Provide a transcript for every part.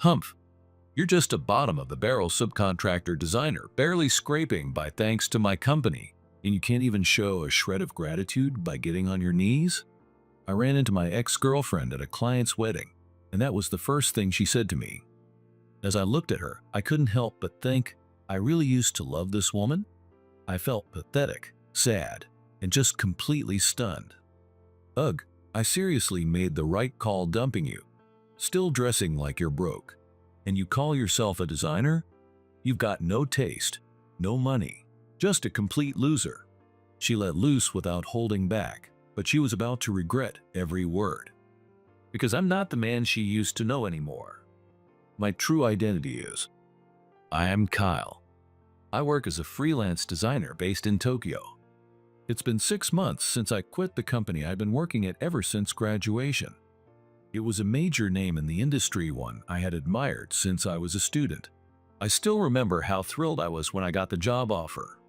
Humph, you're just a bottom-of-the-barrel subcontractor designer, barely scraping by thanks to my company, and you can't even show a shred of gratitude by getting on your knees? I ran into my ex-girlfriend at a client's wedding, and that was the first thing she said to me. As I looked at her, I couldn't help but think, I really used to love this woman? I felt pathetic, sad, and just completely stunned. Ugh, I seriously made the right call dumping you. Still dressing like you're broke. And you call yourself a designer? You've got no taste, no money, just a complete loser. She let loose without holding back, but she was about to regret every word. Because I'm not the man she used to know anymore. My true identity is, I am Kyle. I work as a freelance designer based in Tokyo. It's been 6 months since I quit the company I've been working at ever since graduation. It was a major name in the industry, one I had admired since I was a student. I still remember how thrilled I was when I got the job offer.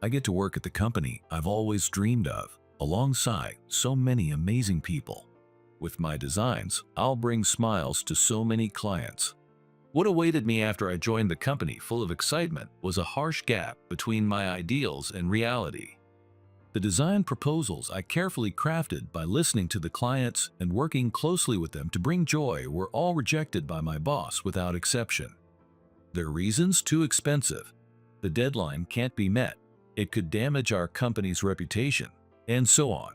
I get to work at the company I've always dreamed of, alongside so many amazing people. With my designs, I'll bring smiles to so many clients. What awaited me after I joined the company, full of excitement, was a harsh gap between my ideals and reality. The design proposals I carefully crafted by listening to the clients and working closely with them to bring joy were all rejected by my boss without exception. Their reasons? Too expensive. The deadline can't be met. It could damage our company's reputation, and so on.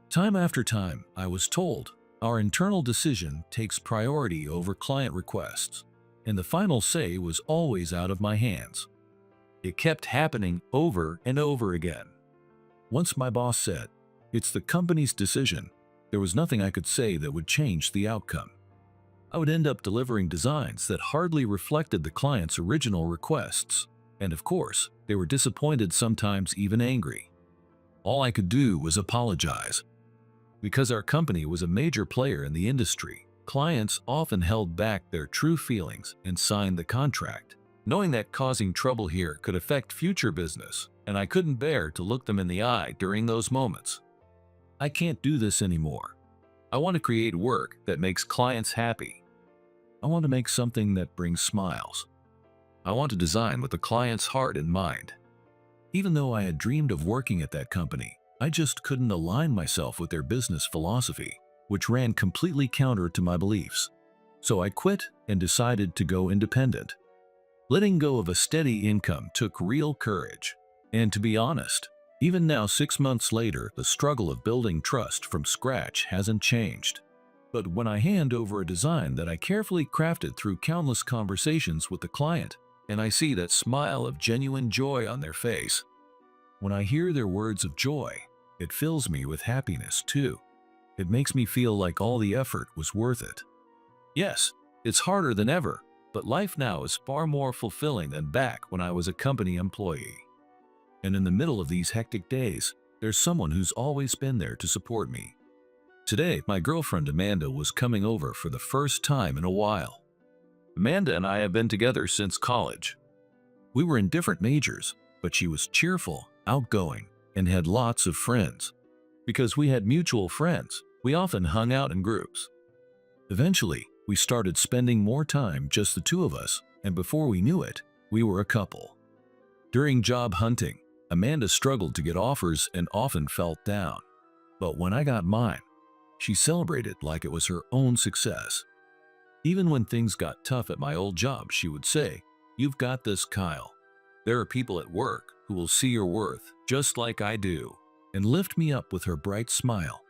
Time after time, I was told, our internal decision takes priority over client requests, and the final say was always out of my hands. It kept happening over and over again. Once my boss said, it's the company's decision, there was nothing I could say that would change the outcome. I would end up delivering designs that hardly reflected the client's original requests, and of course, they were disappointed, sometimes even angry. All I could do was apologize. Because our company was a major player in the industry, clients often held back their true feelings and signed the contract, knowing that causing trouble here could affect future business, and I couldn't bear to look them in the eye during those moments. I can't do this anymore. I want to create work that makes clients happy. I want to make something that brings smiles. I want to design with the client's heart in mind. Even though I had dreamed of working at that company, I just couldn't align myself with their business philosophy, which ran completely counter to my beliefs. So I quit and decided to go independent. Letting go of a steady income took real courage. And to be honest, even now 6 months later, the struggle of building trust from scratch hasn't changed. But when I hand over a design that I carefully crafted through countless conversations with the client, and I see that smile of genuine joy on their face, when I hear their words of joy, it fills me with happiness too. It makes me feel like all the effort was worth it. Yes, it's harder than ever, but life now is far more fulfilling than back when I was a company employee. And in the middle of these hectic days, there's someone who's always been there to support me. Today, my girlfriend Amanda was coming over for the first time in a while. Amanda and I have been together since college. We were in different majors, but she was cheerful, outgoing, and had lots of friends. Because we had mutual friends, we often hung out in groups. Eventually, we started spending more time just the two of us, and before we knew it, we were a couple. During job hunting, Amanda struggled to get offers and often felt down. But when I got mine, she celebrated like it was her own success. Even when things got tough at my old job, she would say, "You've got this, Kyle. There are people at work who will see your worth just like I do," and lift me up with her bright smile.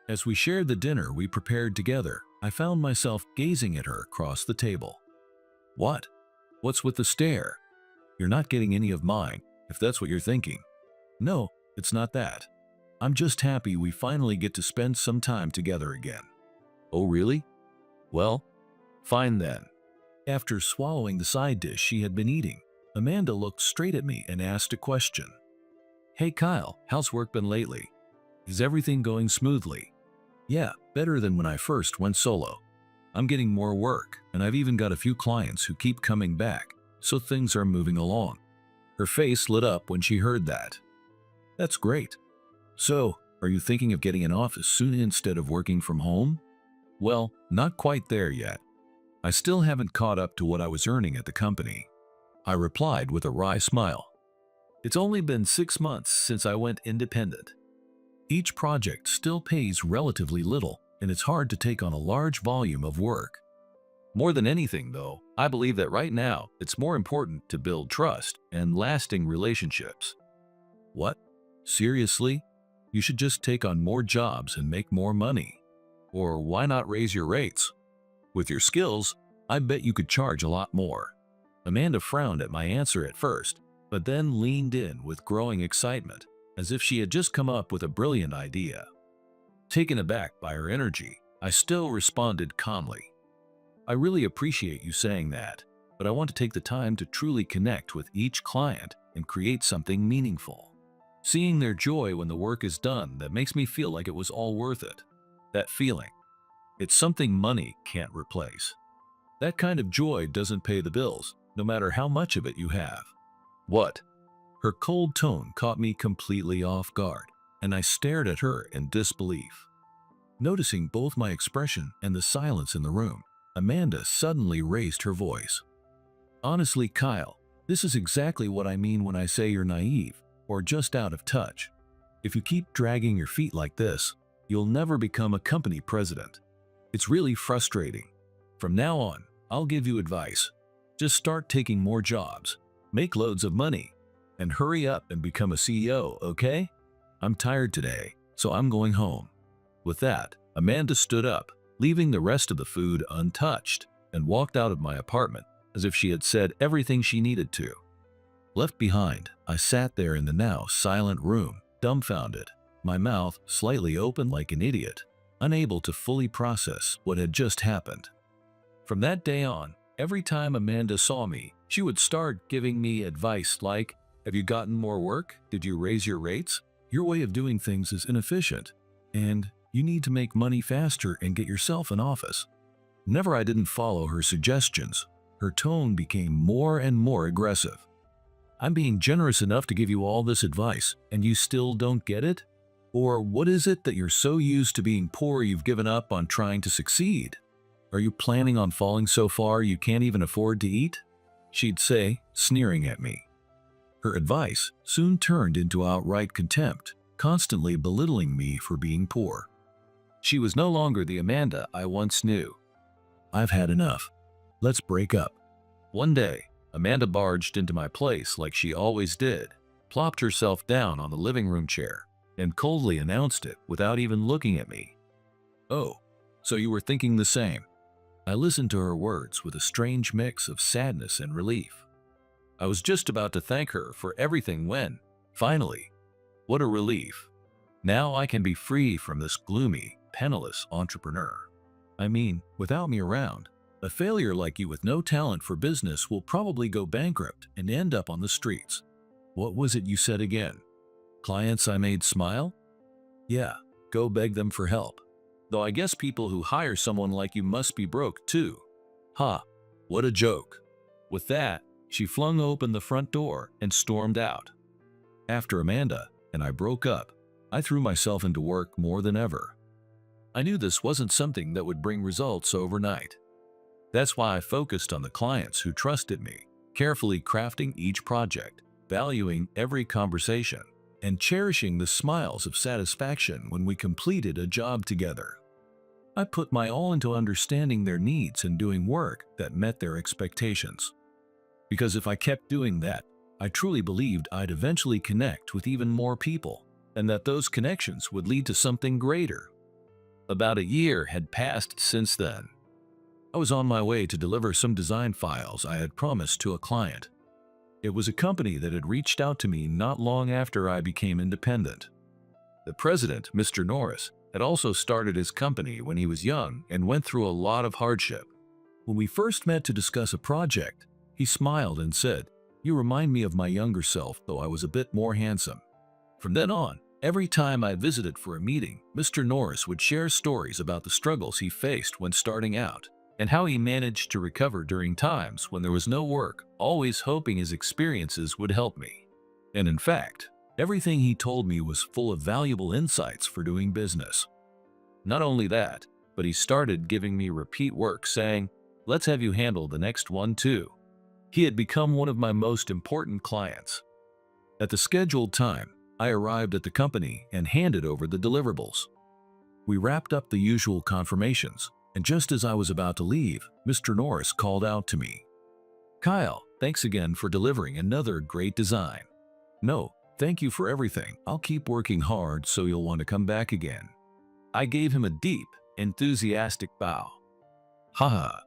As we shared the dinner we prepared together, I found myself gazing at her across the table. What? What's with the stare? You're not getting any of mine, if that's what you're thinking. No, it's not that. I'm just happy we finally get to spend some time together again. Oh, really? Well, fine then. After swallowing the side dish she had been eating, Amanda looked straight at me and asked a question. Hey Kyle, how's work been lately? Is everything going smoothly? Yeah, better than when I first went solo. I'm getting more work, and I've even got a few clients who keep coming back, so things are moving along. Her face lit up when she heard that. That's great. So, are you thinking of getting an office soon instead of working from home? Well, not quite there yet. I still haven't caught up to what I was earning at the company. I replied with a wry smile. It's only been 6 months since I went independent. Each project still pays relatively little, and it's hard to take on a large volume of work. More than anything, though, I believe that right now it's more important to build trust and lasting relationships. What? Seriously? You should just take on more jobs and make more money. Or why not raise your rates? With your skills, I bet you could charge a lot more. Amanda frowned at my answer at first, but then leaned in with growing excitement, as if she had just come up with a brilliant idea. Taken aback by her energy, I still responded calmly. I really appreciate you saying that, but I want to take the time to truly connect with each client and create something meaningful. Seeing their joy when the work is done, that makes me feel like it was all worth it. That feeling. It's something money can't replace. That kind of joy doesn't pay the bills, no matter how much of it you have. What? Her cold tone caught me completely off guard, and I stared at her in disbelief. Noticing both my expression and the silence in the room, Amanda suddenly raised her voice. Honestly, Kyle, this is exactly what I mean when I say you're naive or just out of touch. If you keep dragging your feet like this, you'll never become a company president. It's really frustrating. From now on, I'll give you advice. Just start taking more jobs, make loads of money, and hurry up and become a CEO, okay? I'm tired today, so I'm going home. With that, Amanda stood up, leaving the rest of the food untouched, and walked out of my apartment as if she had said everything she needed to. Left behind, I sat there in the now silent room, dumbfounded, my mouth slightly open like an idiot, unable to fully process what had just happened. From that day on, every time Amanda saw me, she would start giving me advice like, have you gotten more work? Did you raise your rates? Your way of doing things is inefficient, and you need to make money faster and get yourself an office. Never I didn't follow her suggestions. Her tone became more and more aggressive. I'm being generous enough to give you all this advice, and you still don't get it? Or what is it that you're so used to being poor you've given up on trying to succeed? Are you planning on falling so far you can't even afford to eat? She'd say, sneering at me. Her advice soon turned into outright contempt, constantly belittling me for being poor. She was no longer the Amanda I once knew. I've had enough. Let's break up. One day, Amanda barged into my place like she always did, plopped herself down on the living room chair, and coldly announced it without even looking at me. Oh, so you were thinking the same. I listened to her words with a strange mix of sadness and relief. I was just about to thank her for everything when, finally, what a relief. Now I can be free from this gloomy, penniless entrepreneur. I mean, without me around, a failure like you with no talent for business will probably go bankrupt and end up on the streets. What was it you said again? Clients I made smile? Yeah, go beg them for help. Though I guess people who hire someone like you must be broke too. Ha, what a joke. With that, she flung open the front door and stormed out. After Amanda and I broke up, I threw myself into work more than ever. I knew this wasn't something that would bring results overnight. That's why I focused on the clients who trusted me, carefully crafting each project, valuing every conversation, and cherishing the smiles of satisfaction when we completed a job together. I put my all into understanding their needs and doing work that met their expectations. Because if I kept doing that, I truly believed I'd eventually connect with even more people, and that those connections would lead to something greater. About a year had passed since then. I was on my way to deliver some design files I had promised to a client. It was a company that had reached out to me not long after I became independent. The president, Mr. Norris, had also started his company when he was young and went through a lot of hardship. When we first met to discuss a project, he smiled and said, "You remind me of my younger self, though I was a bit more handsome." From then on, every time I visited for a meeting, Mr. Norris would share stories about the struggles he faced when starting out, and how he managed to recover during times when there was no work, always hoping his experiences would help me. And in fact, everything he told me was full of valuable insights for doing business. Not only that, but he started giving me repeat work saying, let's have you handle the next one too. He had become one of my most important clients. At the scheduled time, I arrived at the company and handed over the deliverables. We wrapped up the usual confirmations, and just as I was about to leave, Mr. Norris called out to me. Kyle, thanks again for delivering another great design. No, thank you for everything. I'll keep working hard so you'll want to come back again. I gave him a deep, enthusiastic bow. Haha,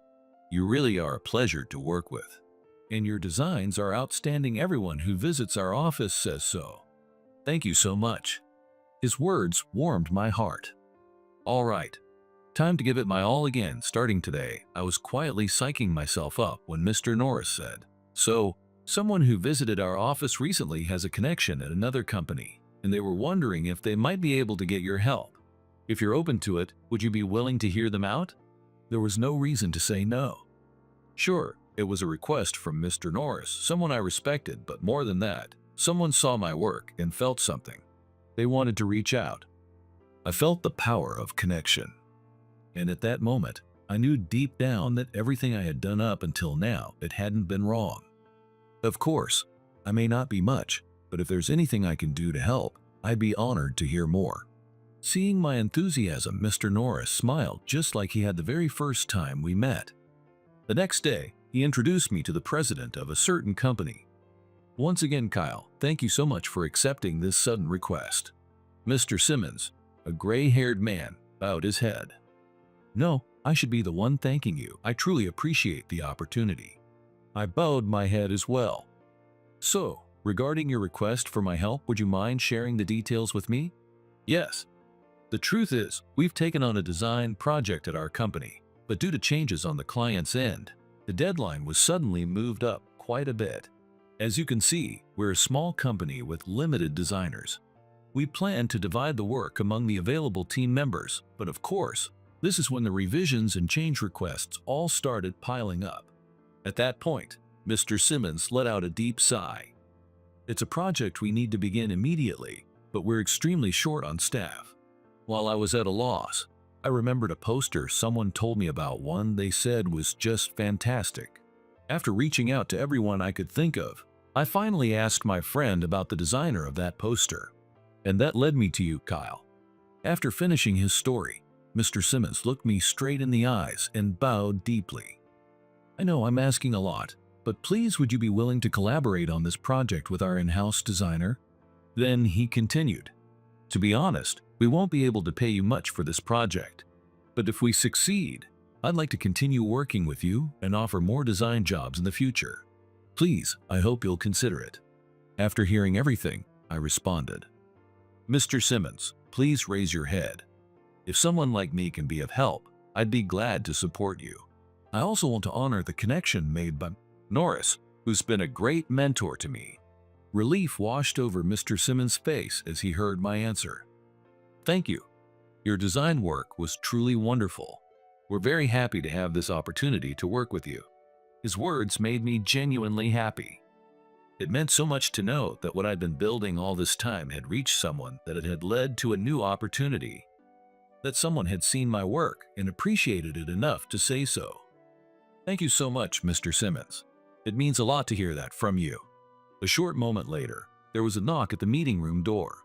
you really are a pleasure to work with. And your designs are outstanding. Everyone who visits our office says so. Thank you so much. His words warmed my heart. All right, time to give it my all again. Starting today, I was quietly psyching myself up when Mr. Norris said, so, someone who visited our office recently has a connection at another company, and they were wondering if they might be able to get your help. If you're open to it, would you be willing to hear them out? There was no reason to say no. Sure, it was a request from Mr. Norris, someone I respected, but more than that, someone saw my work and felt something. They wanted to reach out. I felt the power of connection. And at that moment, I knew deep down that everything I had done up until now, it hadn't been wrong. Of course, I may not be much, but if there's anything I can do to help, I'd be honored to hear more. Seeing my enthusiasm, Mr. Norris smiled just like he had the very first time we met. The next day, he introduced me to the president of a certain company. Once again, Kyle, thank you so much for accepting this sudden request. Mr. Simmons, a gray-haired man, bowed his head. No, I should be the one thanking you. I truly appreciate the opportunity. I bowed my head as well. So, regarding your request for my help, would you mind sharing the details with me? Yes. The truth is, we've taken on a design project at our company, but due to changes on the client's end, the deadline was suddenly moved up quite a bit. As you can see, we're a small company with limited designers. We plan to divide the work among the available team members, but of course, this is when the revisions and change requests all started piling up. At that point, Mr. Simmons let out a deep sigh. It's a project we need to begin immediately, but we're extremely short on staff. While I was at a loss, I remembered a poster someone told me about. One they said was just fantastic. After reaching out to everyone I could think of, I finally asked my friend about the designer of that poster. And that led me to you, Kyle. After finishing his story, Mr. Simmons looked me straight in the eyes and bowed deeply. I know I'm asking a lot, but please would you be willing to collaborate on this project with our in-house designer? Then he continued, to be honest, we won't be able to pay you much for this project, but if we succeed, I'd like to continue working with you and offer more design jobs in the future. Please, I hope you'll consider it. After hearing everything, I responded, Mr. Simmons, please raise your head. If someone like me can be of help, I'd be glad to support you. I also want to honor the connection made by Norris, who's been a great mentor to me. Relief washed over Mr. Simmons' face as he heard my answer. Thank you. Your design work was truly wonderful. We're very happy to have this opportunity to work with you. His words made me genuinely happy. It meant so much to know that what I'd been building all this time had reached someone, that it had led to a new opportunity, that someone had seen my work and appreciated it enough to say so. Thank you so much, Mr. Simmons. It means a lot to hear that from you. A short moment later, there was a knock at the meeting room door.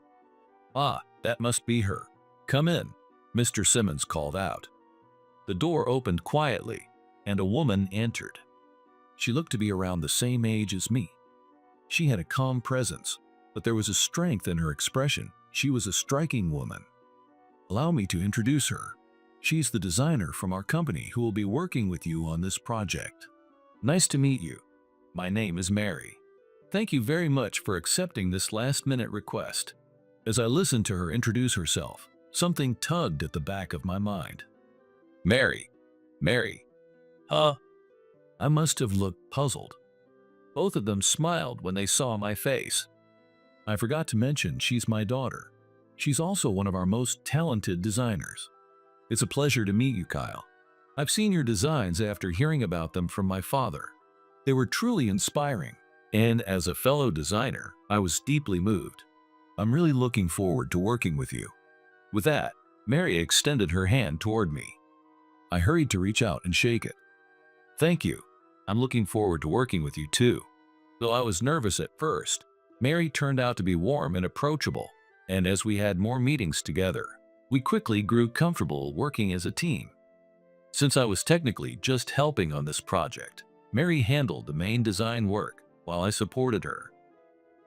Ah, that must be her. Come in, Mr. Simmons called out. The door opened quietly, and a woman entered. She looked to be around the same age as me. She had a calm presence, but there was a strength in her expression. She was a striking woman. Allow me to introduce her. She's the designer from our company who will be working with you on this project. Nice to meet you. My name is Mary. Thank you very much for accepting this last-minute request. As I listened to her introduce herself, something tugged at the back of my mind. Mary. Huh? I must have looked puzzled. Both of them smiled when they saw my face. I forgot to mention she's my daughter. She's also one of our most talented designers. It's a pleasure to meet you, Kyle. I've seen your designs after hearing about them from my father. They were truly inspiring, and as a fellow designer, I was deeply moved. I'm really looking forward to working with you. With that, Mary extended her hand toward me. I hurried to reach out and shake it. thank you. I'm looking forward to working with you too. Though I was nervous at first, Mary turned out to be warm and approachable, and as we had more meetings together, we quickly grew comfortable working as a team. Since I was technically just helping on this project, Mary handled the main design work while I supported her.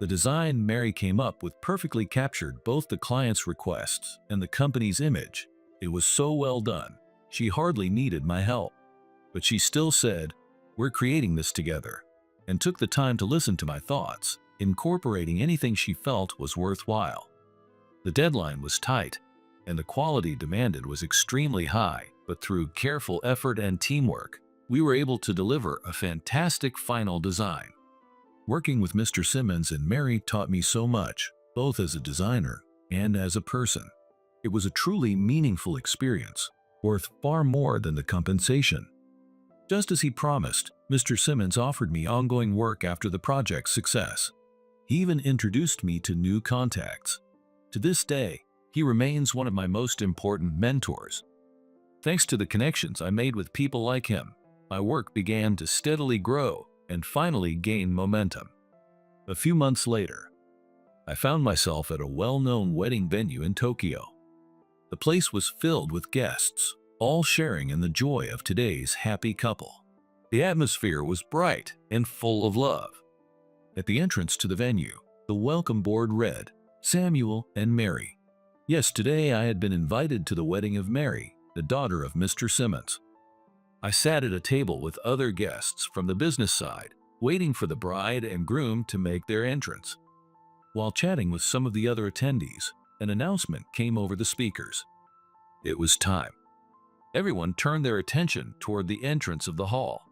The design Mary came up with perfectly captured both the client's requests and the company's image. It was so well done, she hardly needed my help. But she still said, "We're creating this together," and took the time to listen to my thoughts, incorporating anything she felt was worthwhile. The deadline was tight, and the quality demanded was extremely high, but through careful effort and teamwork, we were able to deliver a fantastic final design. Working with Mr. Simmons and Mary taught me so much, both as a designer and as a person. It was a truly meaningful experience, worth far more than the compensation. Just as he promised, Mr. Simmons offered me ongoing work after the project's success. He even introduced me to new contacts. To this day, he remains one of my most important mentors. Thanks to the connections I made with people like him, my work began to steadily grow and finally gain momentum. A few months later, I found myself at a well-known wedding venue in Tokyo. The place was filled with guests, all sharing in the joy of today's happy couple. The atmosphere was bright and full of love. At the entrance to the venue, the welcome board read, "Samuel and Mary." Yes, today I had been invited to the wedding of Mary, the daughter of Mr. Simmons. I sat at a table with other guests from the business side, waiting for the bride and groom to make their entrance. While chatting with some of the other attendees, an announcement came over the speakers. It was time. Everyone turned their attention toward the entrance of the hall.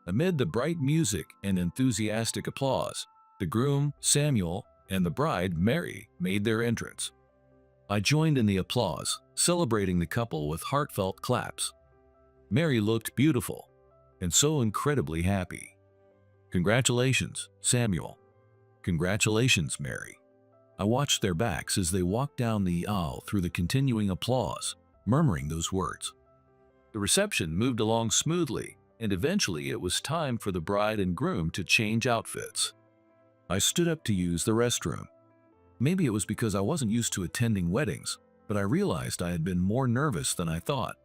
Amid the bright music and enthusiastic applause, the groom, Samuel, and the bride, Mary, made their entrance. I joined in the applause, celebrating the couple with heartfelt claps. Mary looked beautiful and so incredibly happy. "Congratulations, Samuel." "Congratulations, Mary." I watched their backs as they walked down the aisle through the continuing applause, murmuring those words. The reception moved along smoothly, and eventually it was time for the bride and groom to change outfits. I stood up to use the restroom. Maybe it was because I wasn't used to attending weddings, but I realized I had been more nervous than I thought.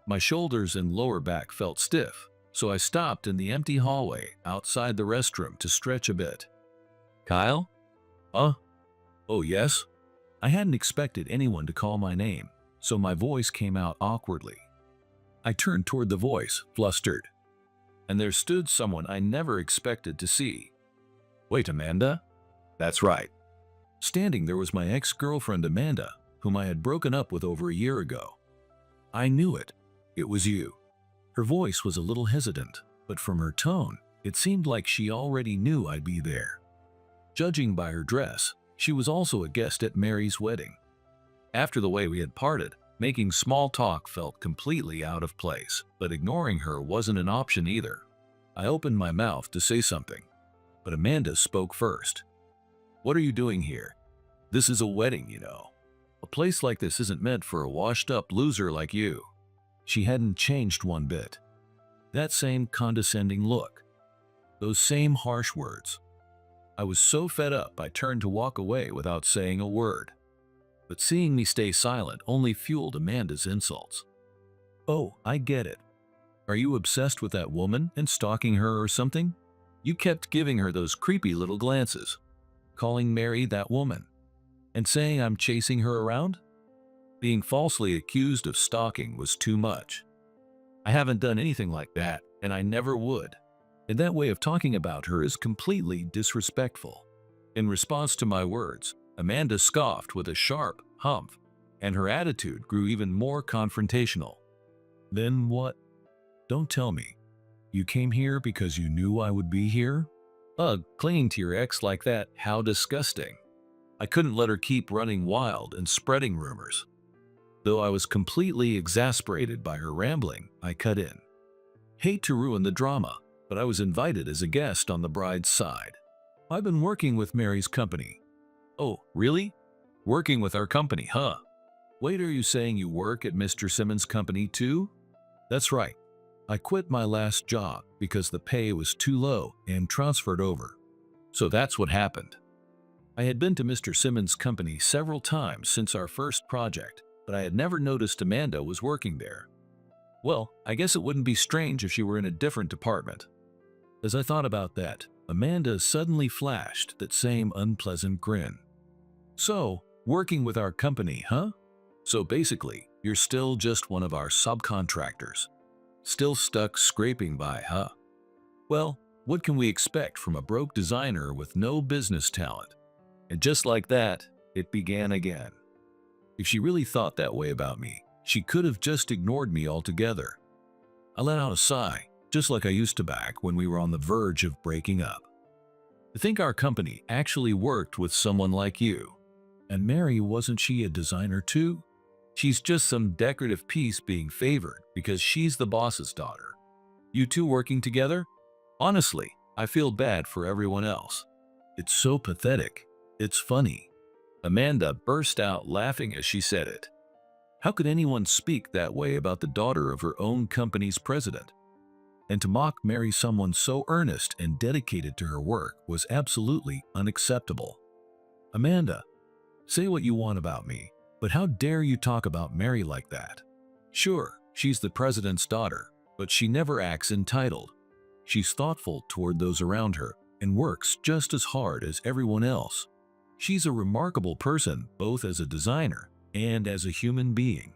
My shoulders and lower back felt stiff, so I stopped in the empty hallway outside the restroom to stretch a bit. "Kyle?" "Oh, yes?" I hadn't expected anyone to call my name, so my voice came out awkwardly. I turned toward the voice, flustered, and there stood someone I never expected to see. "Wait, Amanda?" "That's right." Standing there was my ex-girlfriend Amanda, whom I had broken up with over a year ago. I knew it. It was you. Her voice was a little hesitant, but from her tone, it seemed like she already knew I'd be there. Judging by her dress, she was also a guest at Mary's wedding. After the way we had parted, making small talk felt completely out of place, but ignoring her wasn't an option either. I opened my mouth to say something, but Amanda spoke first. "What are you doing here? This is a wedding, you know. A place like this isn't meant for a washed-up loser like you." She hadn't changed one bit. That same condescending look. Those same harsh words. I was so fed up I turned to walk away without saying a word. But seeing me stay silent only fueled Amanda's insults. "Oh, I get it. Are you obsessed with that woman and stalking her or something? You kept giving her those creepy little glances, calling Mary that woman, and saying I'm chasing her around? Being falsely accused of stalking was too much. I haven't done anything like that, and I never would. And that way of talking about her is completely disrespectful." In response to my words, Amanda scoffed with a sharp humph, and her attitude grew even more confrontational. "Then what? Don't tell me. You came here because you knew I would be here?" "Ugh, clinging to your ex like that, how disgusting." I couldn't let her keep running wild and spreading rumors. Though I was completely exasperated by her rambling, I cut in. "Hate to ruin the drama, but I was invited as a guest on the bride's side. I've been working with Mary's company." "Oh, really? Working with our company, huh? Wait, are you saying you work at Mr. Simmons' company too?" "That's right. I quit my last job because the pay was too low and transferred over. So that's what happened. I had been to Mr. Simmons' company several times since our first project, but I had never noticed Amanda was working there. Well, I guess it wouldn't be strange if she were in a different department. As I thought about that, Amanda suddenly flashed that same unpleasant grin. So, working with our company, huh? So basically, you're still just one of our subcontractors. Still stuck scraping by, huh? Well, what can we expect from a broke designer with no business talent? And just like that, it began again. If she really thought that way about me, she could have just ignored me altogether. I let out a sigh, just like I used to back when we were on the verge of breaking up. To think our company actually worked with someone like you. And Mary, wasn't she a designer too? She's just some decorative piece being favored because she's the boss's daughter. You two working together? Honestly, I feel bad for everyone else. It's so pathetic. It's funny. Amanda burst out laughing as she said it. How could anyone speak that way about the daughter of her own company's president? And to mock Mary, someone so earnest and dedicated to her work, was absolutely unacceptable. Amanda, say what you want about me, but how dare you talk about Mary like that? Sure, she's the president's daughter, but she never acts entitled. She's thoughtful toward those around her and works just as hard as everyone else. She's a remarkable person, both as a designer and as a human being.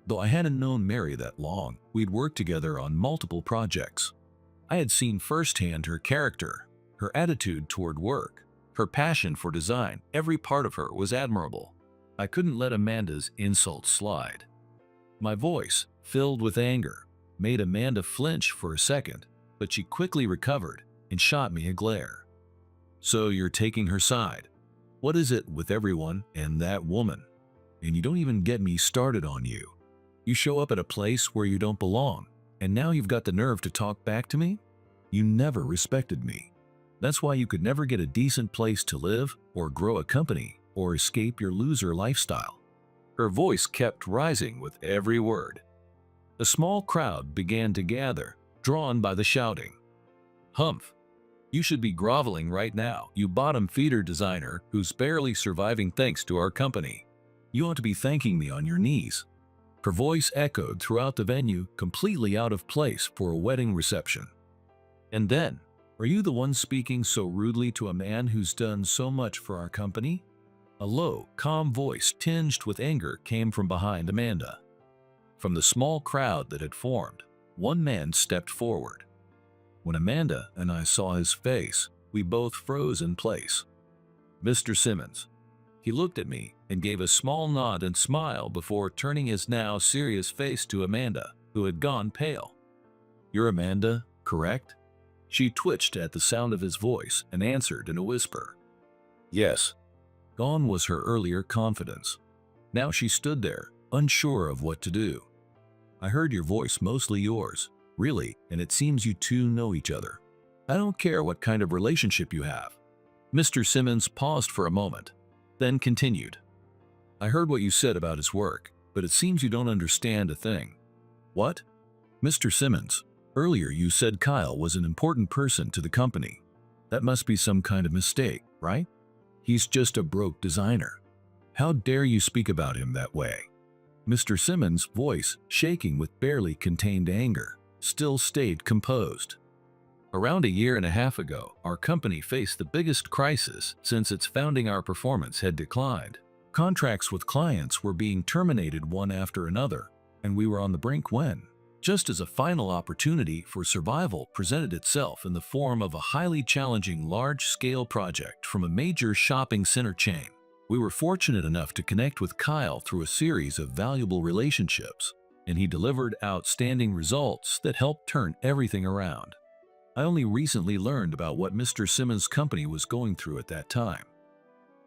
Though I hadn't known Mary that long, we'd worked together on multiple projects. I had seen firsthand her character, her attitude toward work, her passion for design. Every part of her was admirable. I couldn't let Amanda's insults slide. My voice, filled with anger, made Amanda flinch for a second, but she quickly recovered and shot me a glare. So you're taking her side? What is it with everyone and that woman? And you don't even get me started on you. You show up at a place where you don't belong, and now you've got the nerve to talk back to me? You never respected me. That's why you could never get a decent place to live, or grow a company, or escape your loser lifestyle. Her voice kept rising with every word. A small crowd began to gather, drawn by the shouting. Humph! You should be groveling right now, you bottom-feeder designer who's barely surviving thanks to our company. You ought to be thanking me on your knees. Her voice echoed throughout the venue, completely out of place for a wedding reception. And then, are you the one speaking so rudely to a man who's done so much for our company? A low, calm voice tinged with anger came from behind Amanda. From the small crowd that had formed, one man stepped forward. When Amanda and I saw his face, we both froze in place. Mr. Simmons. He looked at me and gave a small nod and smile before turning his now serious face to Amanda, who had gone pale. You're Amanda, correct? She twitched at the sound of his voice and answered in a whisper. Yes. Gone was her earlier confidence. Now she stood there, unsure of what to do. I heard your voice, mostly yours. Really, and it seems you two know each other. I don't care what kind of relationship you have. Mr. Simmons paused for a moment, then continued. I heard what you said about his work, but it seems you don't understand a thing. What? Mr. Simmons, earlier you said Kyle was an important person to the company. That must be some kind of mistake, right? He's just a broke designer. How dare you speak about him that way? Mr. Simmons' voice, shaking with barely contained anger, still stayed composed. Around a year and a half ago, our company faced the biggest crisis since its founding. Our performance had declined. Contracts with clients were being terminated one after another, and we were on the brink when, just as a final opportunity for survival presented itself in the form of a highly challenging large-scale project from a major shopping center chain. We were fortunate enough to connect with Kyle through a series of valuable relationships, and he delivered outstanding results that helped turn everything around. I only recently learned about what Mr. Simmons' company was going through at that time.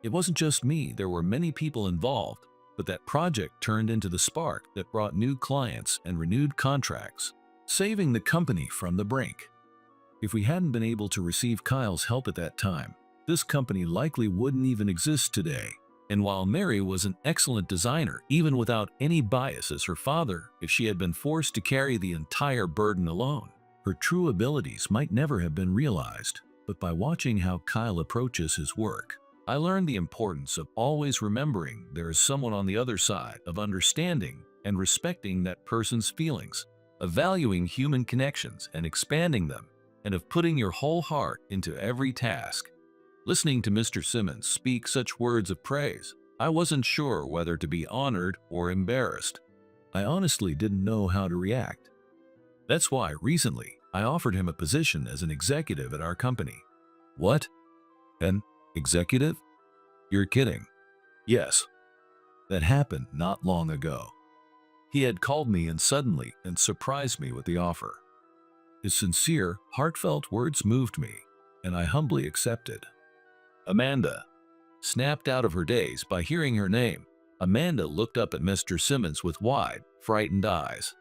It wasn't just me, there were many people involved, but that project turned into the spark that brought new clients and renewed contracts, saving the company from the brink. If we hadn't been able to receive Kyle's help at that time, this company likely wouldn't even exist today. And while Mary was an excellent designer, even without any bias as her father, if she had been forced to carry the entire burden alone, her true abilities might never have been realized. But by watching how Kyle approaches his work, I learned the importance of always remembering there is someone on the other side, of understanding and respecting that person's feelings, of valuing human connections and expanding them, and of putting your whole heart into every task. Listening to Mr. Simmons speak such words of praise, I wasn't sure whether to be honored or embarrassed. I honestly didn't know how to react. That's why recently I offered him a position as an executive at our company. What? An executive? You're kidding. Yes. That happened not long ago. He had called me in suddenly and surprised me with the offer. His sincere, heartfelt words moved me, and I humbly accepted. Amanda. Snapped out of her daze by hearing her name, Amanda looked up at Mr. Simmons with wide, frightened eyes.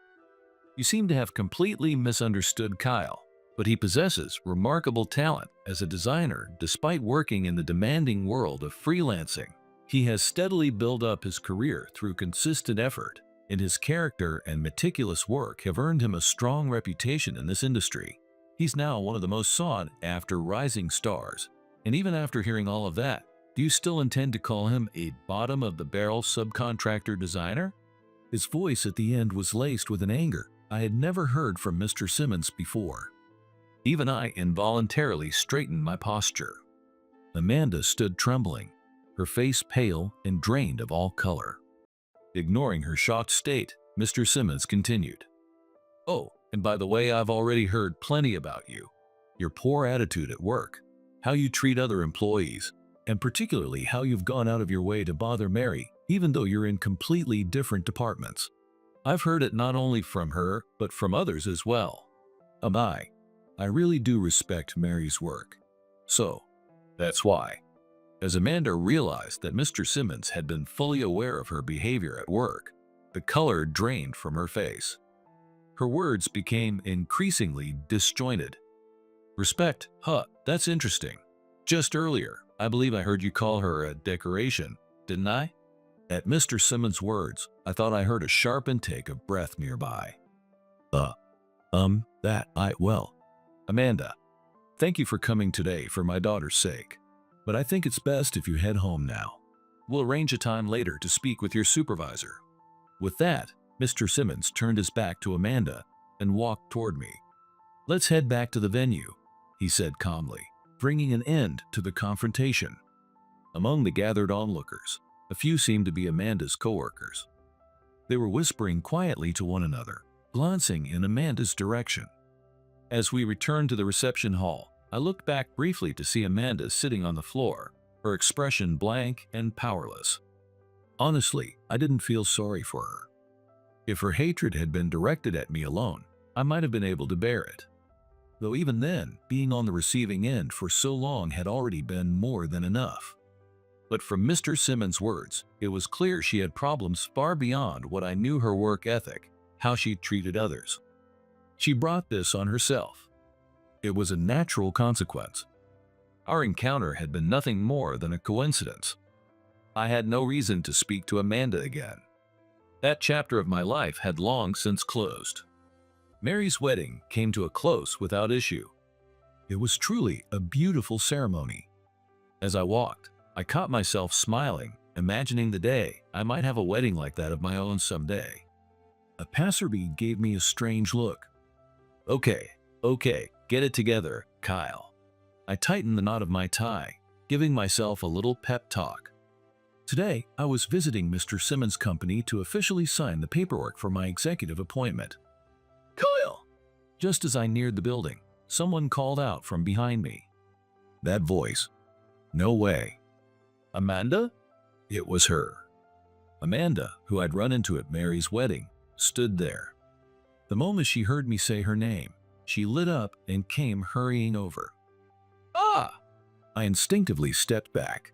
You seem to have completely misunderstood Kyle, but he possesses remarkable talent as a designer despite working in the demanding world of freelancing. He has steadily built up his career through consistent effort, and his character and meticulous work have earned him a strong reputation in this industry. He's now one of the most sought-after rising stars. And even after hearing all of that, do you still intend to call him a bottom-of-the-barrel subcontractor designer? His voice at the end was laced with an anger I had never heard from Mr. Simmons before. Even I involuntarily straightened my posture. Amanda stood trembling, her face pale and drained of all color. Ignoring her shocked state, Mr. Simmons continued. Oh, and by the way, I've already heard plenty about you. Your poor attitude at work, how you treat other employees, and particularly how you've gone out of your way to bother Mary, even though you're in completely different departments. I've heard it not only from her, but from others as well. I really do respect Mary's work. So, that's why. As Amanda realized that Mr. Simmons had been fully aware of her behavior at work, the color drained from her face. Her words became increasingly disjointed. Respect? Huh, that's interesting. Just earlier, I believe I heard you call her a decoration, didn't I? At Mr. Simmons' words, I thought I heard a sharp intake of breath nearby. Well, Amanda, thank you for coming today for my daughter's sake, but I think it's best if you head home now. We'll arrange a time later to speak with your supervisor. With that, Mr. Simmons turned his back to Amanda and walked toward me. Let's head back to the venue, he said calmly, bringing an end to the confrontation. Among the gathered onlookers, a few seemed to be Amanda's coworkers. They were whispering quietly to one another, glancing in Amanda's direction. As we returned to the reception hall, I looked back briefly to see Amanda sitting on the floor, her expression blank and powerless. Honestly, I didn't feel sorry for her. If her hatred had been directed at me alone, I might have been able to bear it. Though even then, being on the receiving end for so long had already been more than enough. But from Mr. Simmons' words, it was clear she had problems far beyond what I knew her work ethic, how she treated others. She brought this on herself. It was a natural consequence. Our encounter had been nothing more than a coincidence. I had no reason to speak to Amanda again. That chapter of my life had long since closed. Mary's wedding came to a close without issue. It was truly a beautiful ceremony. As I walked, I caught myself smiling, imagining the day I might have a wedding like that of my own someday. A passerby gave me a strange look. Okay, get it together, Kyle. I tightened the knot of my tie, giving myself a little pep talk. Today, I was visiting Mr. Simmons' company to officially sign the paperwork for my executive appointment. Kyle! Just as I neared the building, someone called out from behind me. That voice. No way. Amanda? It was her. Amanda, who I'd run into at Mary's wedding, stood there. The moment she heard me say her name, she lit up and came hurrying over. Ah! I instinctively stepped back.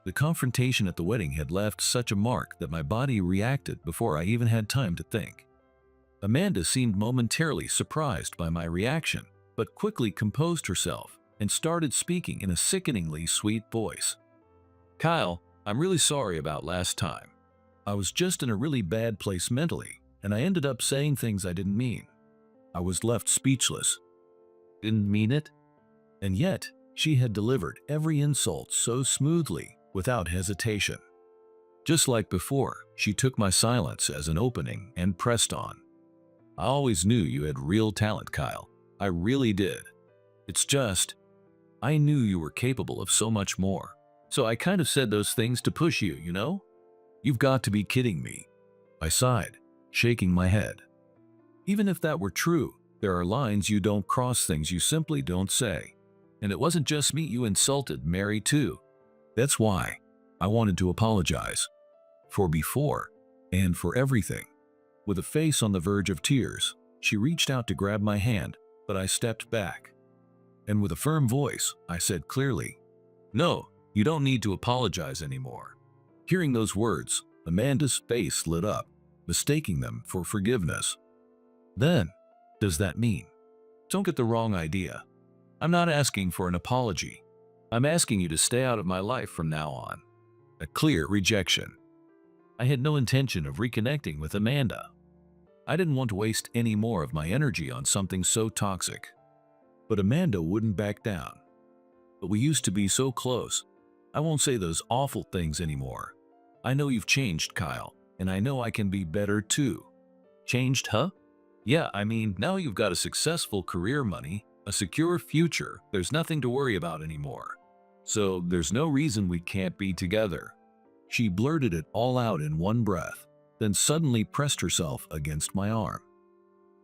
The confrontation at the wedding had left such a mark that my body reacted before I even had time to think. Amanda seemed momentarily surprised by my reaction, but quickly composed herself and started speaking in a sickeningly sweet voice. Kyle, I'm really sorry about last time. I was just in a really bad place mentally, and I ended up saying things I didn't mean. I was left speechless. Didn't mean it? And yet, she had delivered every insult so smoothly, without hesitation. Just like before, she took my silence as an opening and pressed on. I always knew you had real talent, Kyle. I really did. It's just, I knew you were capable of so much more. So I kind of said those things to push you, you know? You've got to be kidding me. I sighed, shaking my head. Even if that were true, there are lines you don't cross, things you simply don't say. And it wasn't just me you insulted, Mary too. That's why I wanted to apologize. For before, and for everything. With a face on the verge of tears, she reached out to grab my hand, but I stepped back. And with a firm voice, I said clearly, "No, you don't need to apologize anymore." Hearing those words, Amanda's face lit up, mistaking them for forgiveness. Then, does that mean? Don't get the wrong idea. I'm not asking for an apology. I'm asking you to stay out of my life from now on. A clear rejection. I had no intention of reconnecting with Amanda. I didn't want to waste any more of my energy on something so toxic. But Amanda wouldn't back down. But we used to be so close. I won't say those awful things anymore. I know you've changed, Kyle, and I know I can be better too. Changed, huh? Yeah, I mean, now you've got a successful career, money, a secure future. There's nothing to worry about anymore. So there's no reason we can't be together. She blurted it all out in one breath, then suddenly pressed herself against my arm.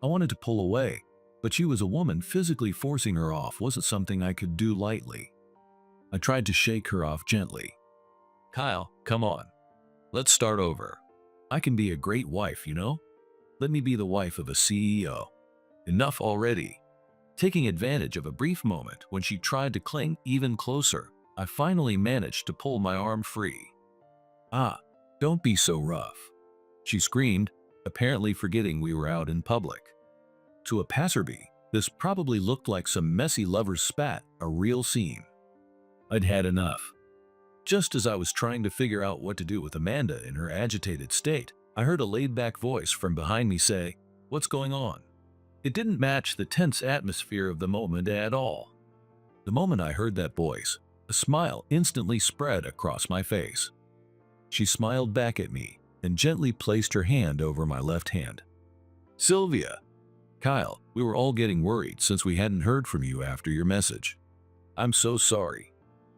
I wanted to pull away, but she was a woman. Physically forcing her off wasn't something I could do lightly. I tried to shake her off gently. Kyle, come on. Let's start over. I can be a great wife, you know? Let me be the wife of a CEO. Enough already. Taking advantage of a brief moment when she tried to cling even closer, I finally managed to pull my arm free. Ah, don't be so rough, she screamed, apparently forgetting we were out in public. To a passerby, this probably looked like some messy lover's spat, a real scene. I'd had enough. Just as I was trying to figure out what to do with Amanda in her agitated state, I heard a laid-back voice from behind me say, "What's going on?" It didn't match the tense atmosphere of the moment at all. The moment I heard that voice, a smile instantly spread across my face. She smiled back at me and gently placed her hand over my left hand. "Sylvia." "Kyle, we were all getting worried since we hadn't heard from you after your message. I'm so sorry."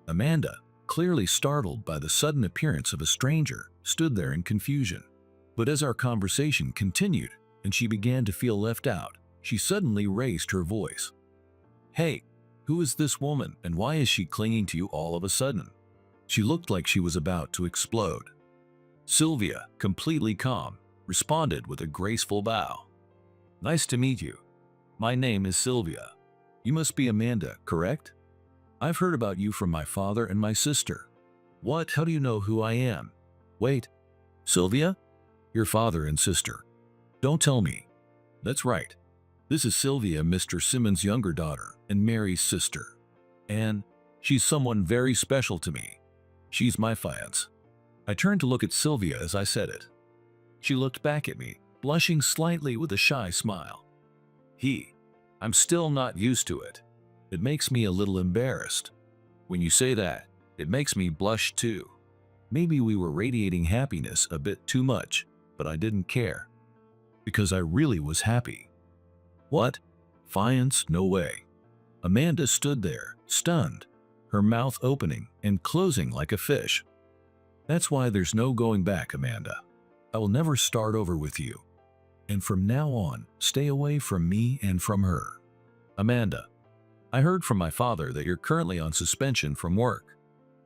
Amanda, clearly startled by the sudden appearance of a stranger, stood there in confusion. But as our conversation continued and she began to feel left out, she suddenly raised her voice. "Hey, who is this woman and why is she clinging to you all of a sudden?" She looked like she was about to explode. Sylvia, completely calm, responded with a graceful bow. "Nice to meet you. My name is Sylvia. You must be Amanda, correct? I've heard about you from my father and my sister." "What? How do you know who I am?" "Wait, Sylvia? Your father and sister? Don't tell me." "That's right. This is Sylvia, Mr. Simmons' younger daughter and Mary's sister. And she's someone very special to me. She's my fiancée." I turned to look at Sylvia as I said it. She looked back at me, blushing slightly with a shy smile. I'm still not used to it. It makes me a little embarrassed. When you say that, it makes me blush too. Maybe we were radiating happiness a bit too much, but I didn't care. Because I really was happy. "What? Fiancé? No way." Amanda stood there, stunned, her mouth opening and closing like a fish. "That's why there's no going back, Amanda. I will never start over with you. And from now on, stay away from me and from her." "Amanda, I heard from my father that you're currently on suspension from work.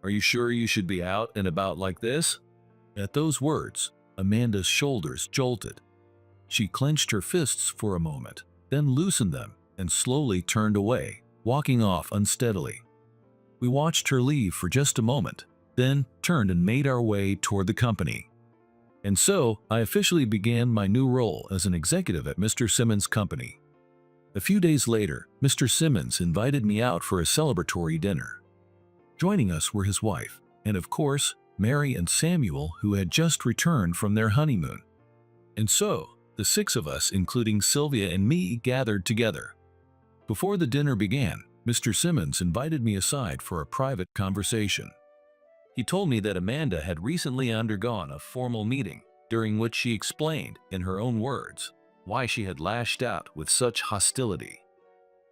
Are you sure you should be out and about like this?" At those words, Amanda's shoulders jolted. She clenched her fists for a moment, then loosened them and slowly turned away, walking off unsteadily. We watched her leave for just a moment, then turned and made our way toward the company. And so, I officially began my new role as an executive at Mr. Simmons' company. A few days later, Mr. Simmons invited me out for a celebratory dinner. Joining us were his wife, and of course, Mary and Samuel, who had just returned from their honeymoon. And so, the six of us, including Sylvia and me, gathered together. Before the dinner began, Mr. Simmons invited me aside for a private conversation. He told me that Amanda had recently undergone a formal meeting, during which she explained, in her own words, why she had lashed out with such hostility.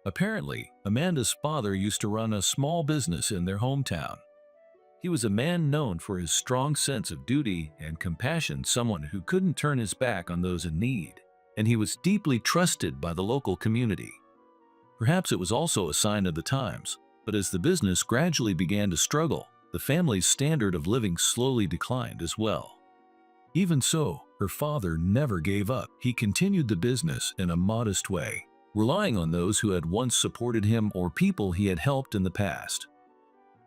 Apparently, Amanda's father used to run a small business in their hometown. He was a man known for his strong sense of duty and compassion, someone who couldn't turn his back on those in need, and he was deeply trusted by the local community. Perhaps it was also a sign of the times, but as the business gradually began to struggle, the family's standard of living slowly declined as well. Even so, her father never gave up. He continued the business in a modest way, relying on those who had once supported him or people he had helped in the past.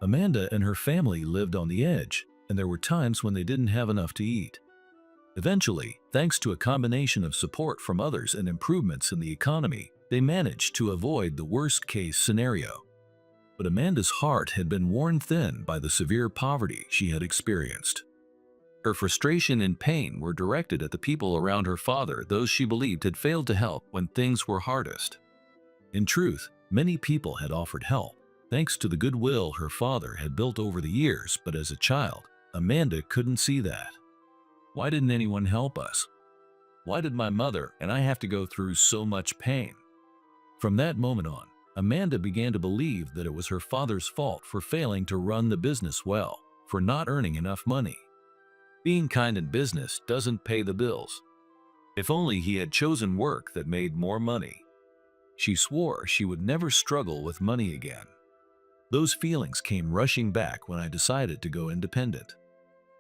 Amanda and her family lived on the edge, and there were times when they didn't have enough to eat. Eventually, thanks to a combination of support from others and improvements in the economy, they managed to avoid the worst-case scenario. But Amanda's heart had been worn thin by the severe poverty she had experienced. Her frustration and pain were directed at the people around her father, those she believed had failed to help when things were hardest. In truth, many people had offered help, thanks to the goodwill her father had built over the years, but as a child, Amanda couldn't see that. Why didn't anyone help us? Why did my mother and I have to go through so much pain? From that moment on, Amanda began to believe that it was her father's fault for failing to run the business well, for not earning enough money. Being kind in business doesn't pay the bills. If only he had chosen work that made more money. She swore she would never struggle with money again. Those feelings came rushing back when I decided to go independent.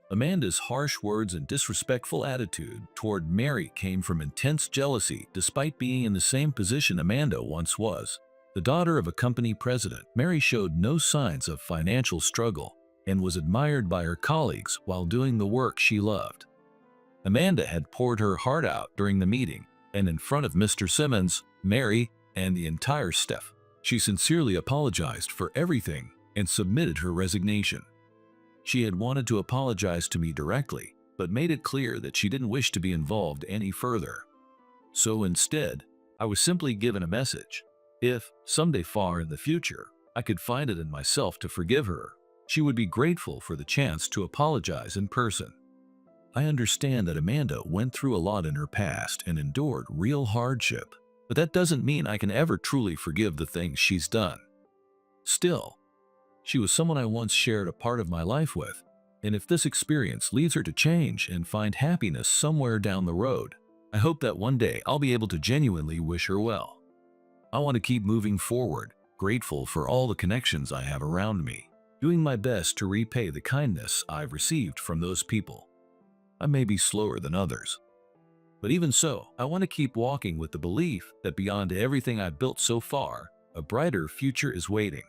Amanda's harsh words and disrespectful attitude toward Mary came from intense jealousy. Despite being in the same position Amanda once was, the daughter of a company president, Mary showed no signs of financial struggle and was admired by her colleagues while doing the work she loved. Amanda had poured her heart out during the meeting, and in front of Mr. Simmons, Mary, and the entire staff, she sincerely apologized for everything and submitted her resignation. She had wanted to apologize to me directly, but made it clear that she didn't wish to be involved any further. So instead, I was simply given a message. If, someday far in the future, I could find it in myself to forgive her, she would be grateful for the chance to apologize in person. I understand that Amanda went through a lot in her past and endured real hardship, but that doesn't mean I can ever truly forgive the things she's done. Still, she was someone I once shared a part of my life with, and if this experience leads her to change and find happiness somewhere down the road, I hope that one day I'll be able to genuinely wish her well. I want to keep moving forward, grateful for all the connections I have around me, doing my best to repay the kindness I've received from those people. I may be slower than others, but even so, I want to keep walking with the belief that beyond everything I've built so far, a brighter future is waiting.